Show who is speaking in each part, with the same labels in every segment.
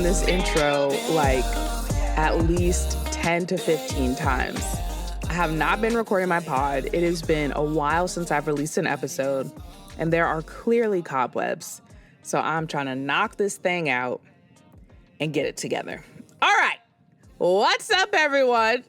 Speaker 1: this intro like at least 10 to 15 times. I have not been recording my pod. It has been a while since I've released an episode, and there are clearly cobwebs. So I'm trying to knock this thing out and get it together. All right. What's up, everyone?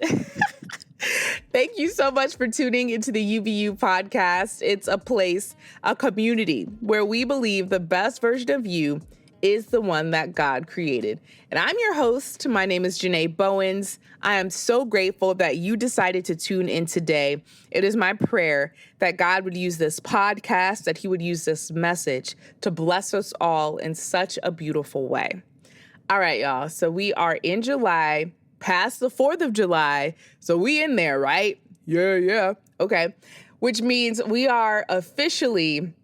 Speaker 1: Thank you so much for tuning into the UVU podcast. It's a place, a community where we believe the best version of you is the one that God created. And I'm your host. My name is Janae Bowens. I am so grateful that you decided to tune in today. It is my prayer that God would use this podcast, that he would use this message to bless us all in such a beautiful way. All right, y'all. So we are in July, past the 4th of July. So we in there, right? Yeah. Okay. Which means we are officially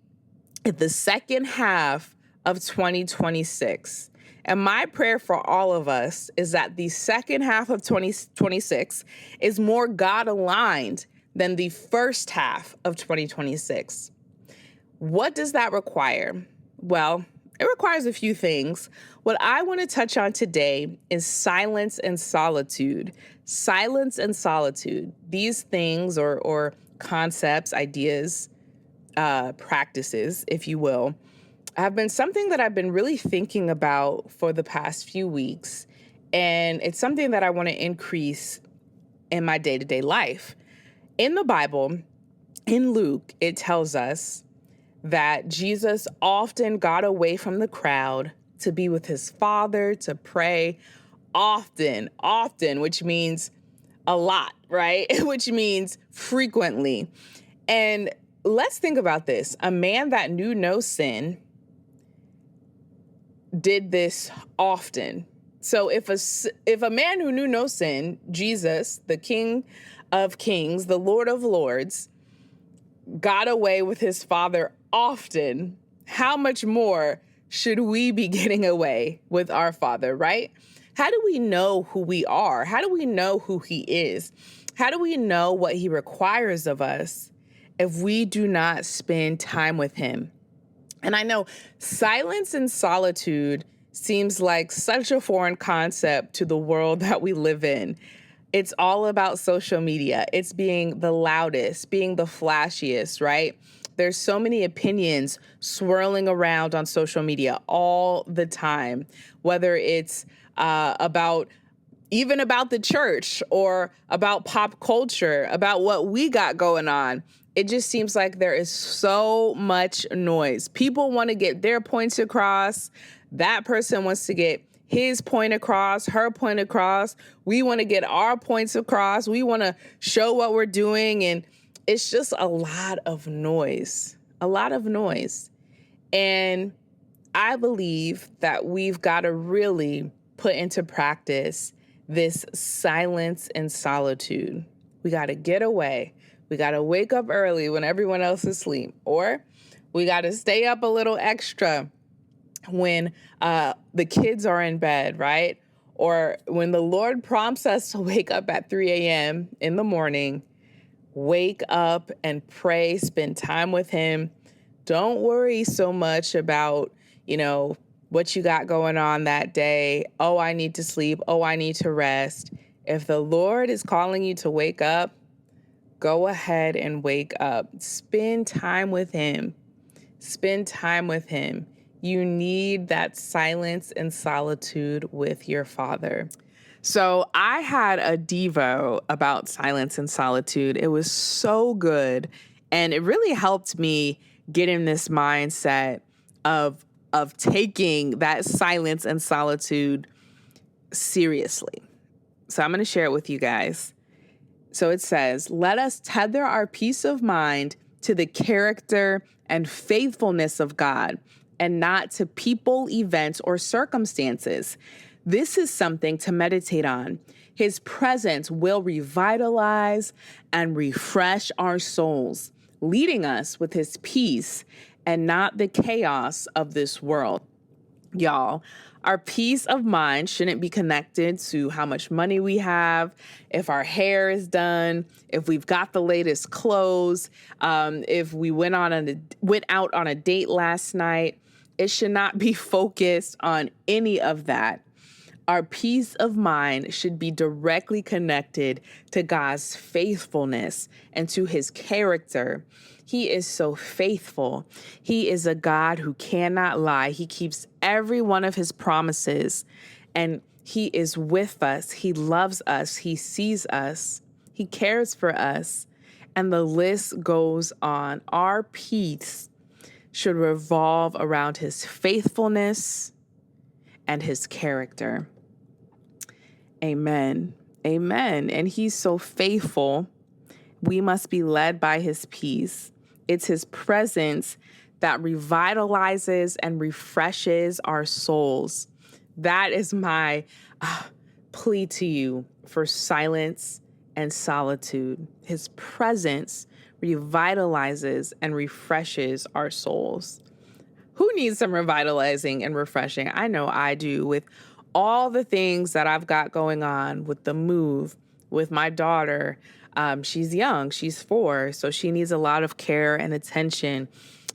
Speaker 1: at the second half of 2026. And my prayer for all of us is that the second half of 2026 is more God aligned than the first half of 2026. What does that require? Well, it requires a few things. What I want to touch on today is silence and solitude. Silence and solitude. These things or concepts, ideas, practices, if you will, have been something that I've been really thinking about for the past few weeks. And it's something that I want to increase in my day-to-day life. In the Bible, in Luke, it tells us that Jesus often got away from the crowd to be with his Father, to pray often, which means a lot, right? Which means frequently. And let's think about this. A man that knew no sin did this often. So if a man who knew no sin, Jesus, the King of Kings, the Lord of Lords, got away with his Father often, how much more should we be getting away with our Father, right? How do we know who we are? How do we know who he is? How do we know what he requires of us if we do not spend time with him? And I know silence and solitude seems like such a foreign concept to the world that we live in. It's all about social media. It's being the loudest, being the flashiest, right? There's so many opinions swirling around on social media all the time, whether it's about the church or about pop culture, about what we got going on. It just seems like there is so much noise. People want to get their points across. That person wants to get his point across, her point across. We want to get our points across. We want to show what we're doing. And it's just a lot of noise. And I believe that we've got to really put into practice this silence and solitude. We got to get away. We got to wake up early when everyone else is asleep, or we got to stay up a little extra when the kids are in bed, right? Or when the Lord prompts us to wake up at 3 a.m. in the morning, wake up and pray, spend time with him. Don't worry so much about, what you got going on that day. Oh, I need to sleep. Oh, I need to rest. If the Lord is calling you to wake up, go ahead and wake up. Spend time with him. You need that silence and solitude with your Father. So I had a Devo about silence and solitude. It was so good. And it really helped me get in this mindset of taking that silence and solitude seriously. So I'm going to share it with you guys. So it says, let us tether our peace of mind to the character and faithfulness of God and not to people, events, or circumstances. This is something to meditate on. His presence will revitalize and refresh our souls, leading us with his peace and not the chaos of this world. Y'all, our peace of mind shouldn't be connected to how much money we have, if our hair is done, if we've got the latest clothes, if we went out on a date last night. It should not be focused on any of that. Our peace of mind should be directly connected to God's faithfulness and to his character. He is so faithful. He is a God who cannot lie. He keeps every one of his promises, and he is with us. He loves us. He sees us. He cares for us. And the list goes on. Our peace should revolve around his faithfulness and his character. Amen. Amen. And he's so faithful. We must be led by his peace. It's his presence that revitalizes and refreshes our souls. That is my plea to you for silence and solitude. His presence revitalizes and refreshes our souls. Who needs some revitalizing and refreshing? I know I do, with all the things that I've got going on, with the move, with my daughter. She's young, she's 4, so she needs a lot of care and attention.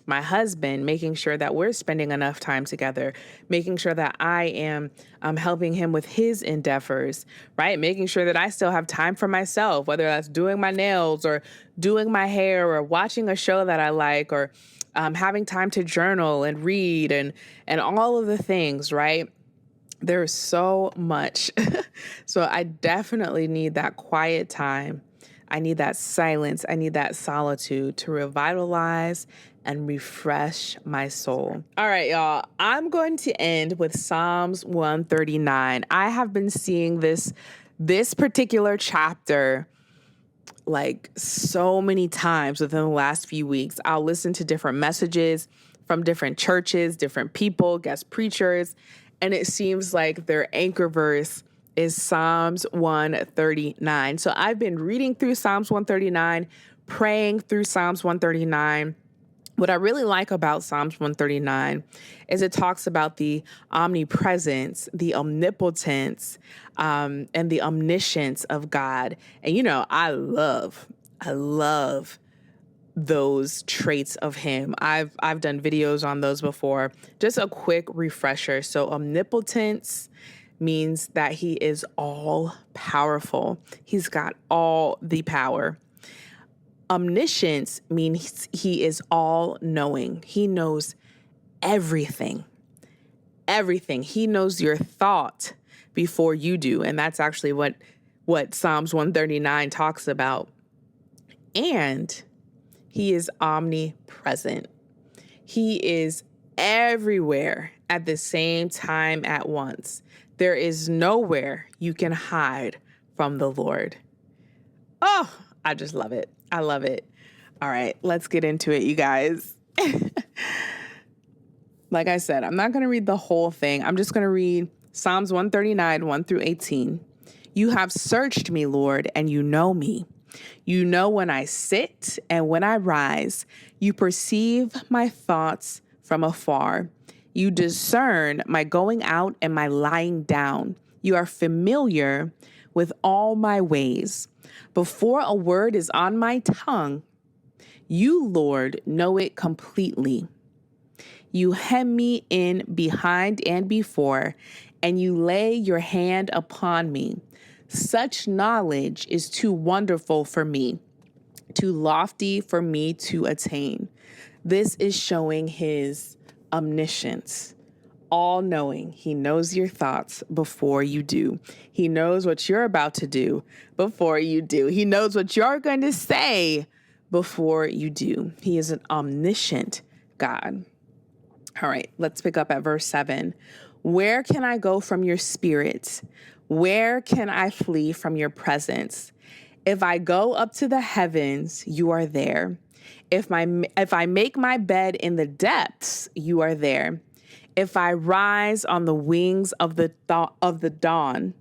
Speaker 1: My husband, making sure that we're spending enough time together, making sure that I am helping him with his endeavors, right? Making sure that I still have time for myself, whether that's doing my nails or doing my hair or watching a show that I like, or having time to journal and read and all of the things, right? There's so much. So I definitely need that quiet time. I need that silence. I need that solitude to revitalize and refresh my soul. All right, y'all. I'm going to end with Psalms 139. I have been seeing this particular chapter like so many times within the last few weeks. I'll listen to different messages from different churches, different people, guest preachers, and it seems like their anchor verse is Psalms 139. So I've been reading through Psalms 139, praying through Psalms 139. What I really like about Psalms 139 is it talks about the omnipresence, the omnipotence, and the omniscience of God. And, you know, I love those traits of him. I've done videos on those before. Just a quick refresher. So omnipotence means that he is all powerful. He's got all the power. Omniscience means he is all knowing. He knows everything. Everything. He knows your thought before you do. And that's actually what Psalms 139 talks about. And he is omnipresent. He is everywhere at the same time at once. There is nowhere you can hide from the Lord. Oh, I just love it. I love it. All right, let's get into it, you guys. Like I said, I'm not going to read the whole thing. I'm just going to read Psalms 139, 1 through 18. You have searched me, Lord, and you know me. You know when I sit and when I rise. You perceive my thoughts from afar. You discern my going out and my lying down. You are familiar with all my ways. Before a word is on my tongue, you, Lord, know it completely. You hem me in behind and before, and you lay your hand upon me. Such knowledge is too wonderful for me, too lofty for me to attain. This is showing his omniscience, all-knowing. He knows your thoughts before you do. He knows what you're about to do before you do. He knows what you're going to say before you do. He is an omniscient God. All right, let's pick up at verse 7. Where can I go from your spirit? Where can I flee from your presence? If I go up to the heavens, you are there. If I make my bed in the depths, you are there. If I rise on the wings of the dawn,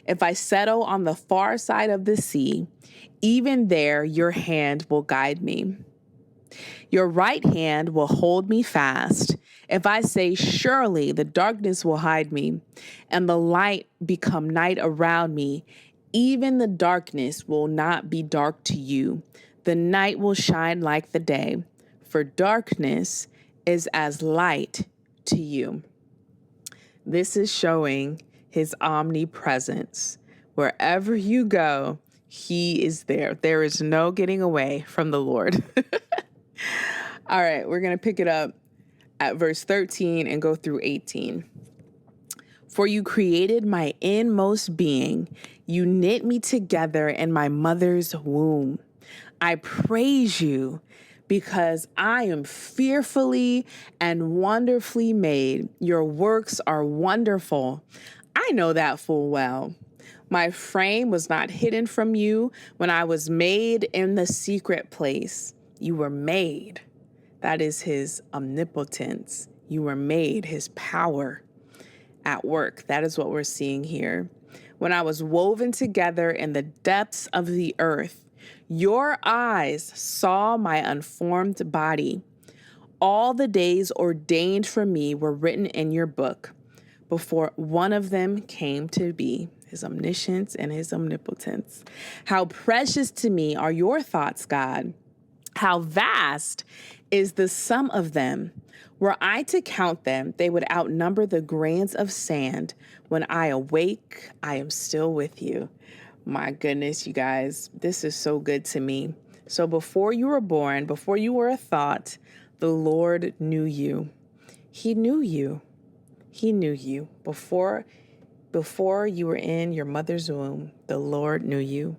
Speaker 1: if I settle on the far side of the sea, even there your hand will guide me. Your right hand will hold me fast. If I say, surely the darkness will hide me, and the light become night around me, even the darkness will not be dark to you. The night will shine like the day, for darkness is as light to you. This is showing his omnipresence. Wherever you go, he is there. There is no getting away from the Lord. All right, we're going to pick it up at verse 13 and go through 18. For you created my inmost being. You knit me together in my mother's womb. I praise you because I am fearfully and wonderfully made. Your works are wonderful. I know that full well. My frame was not hidden from you when I was made in the secret place. You were made. That is his omnipotence. You were made, his power at work. That is what we're seeing here. When I was woven together in the depths of the earth, your eyes saw my unformed body. All the days ordained for me were written in your book before one of them came to be, his omniscience and his omnipotence. How precious to me are your thoughts, God. How vast is the sum of them. Were I to count them, they would outnumber the grains of sand. When I awake, I am still with you. My goodness, you guys, this is so good to me. So before you were born, before you were a thought, the Lord knew you. He knew you. He knew you. Before you were in your mother's womb, the Lord knew you.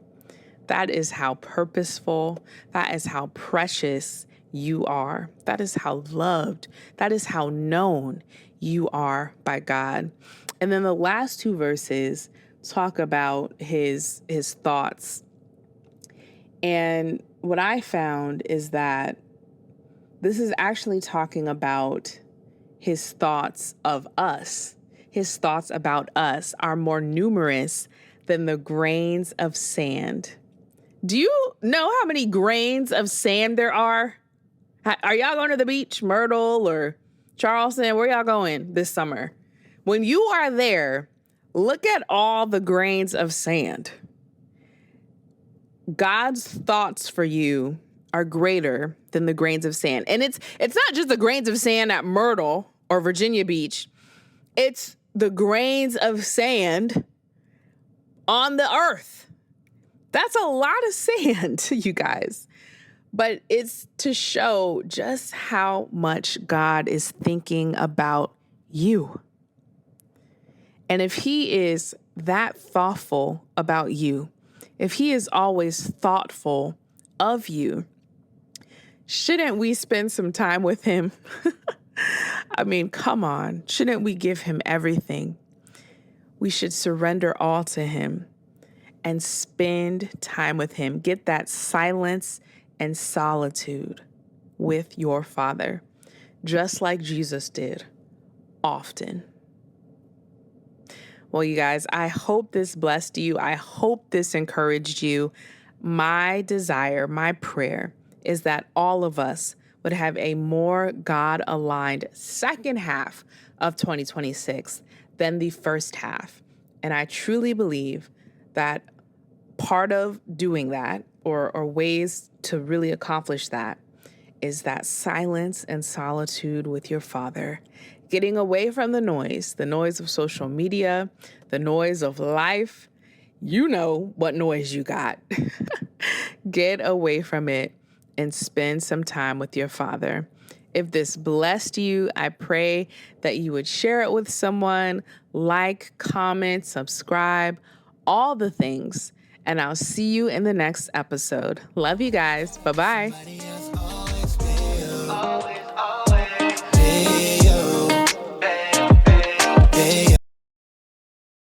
Speaker 1: That is how purposeful, that is how precious you are. That is how loved, that is how known you are by God. And then the last two verses talk about his thoughts. And what I found is that this is actually talking about his thoughts of us. His thoughts about us are more numerous than the grains of sand. Do you know how many grains of sand there are? Are y'all going to the beach, Myrtle or Charleston? Where y'all going this summer? When you are there, look at all the grains of sand. God's thoughts for you are greater than the grains of sand. And it's not just the grains of sand at Myrtle or Virginia Beach. It's the grains of sand on the earth. That's a lot of sand, you guys. But it's to show just how much God is thinking about you. And if he is that thoughtful about you, if he is always thoughtful of you, shouldn't we spend some time with him? I mean, come on. Shouldn't we give him everything? We should surrender all to him and spend time with him. Get that silence and solitude with your Father, just like Jesus did often. Well, you guys, I hope this blessed you. I hope this encouraged you. My desire, my prayer is that all of us would have a more God-aligned second half of 2026 than the first half. And I truly believe that part of doing that, or ways to really accomplish that, is that silence and solitude with your Father, getting away from the noise of social media, the noise of life. You know what noise you got. Get away from it and spend some time with your Father. If this blessed you, I pray that you would share it with someone, like, comment, subscribe, all the things. And I'll see you in the next episode. Love you guys. Bye-bye.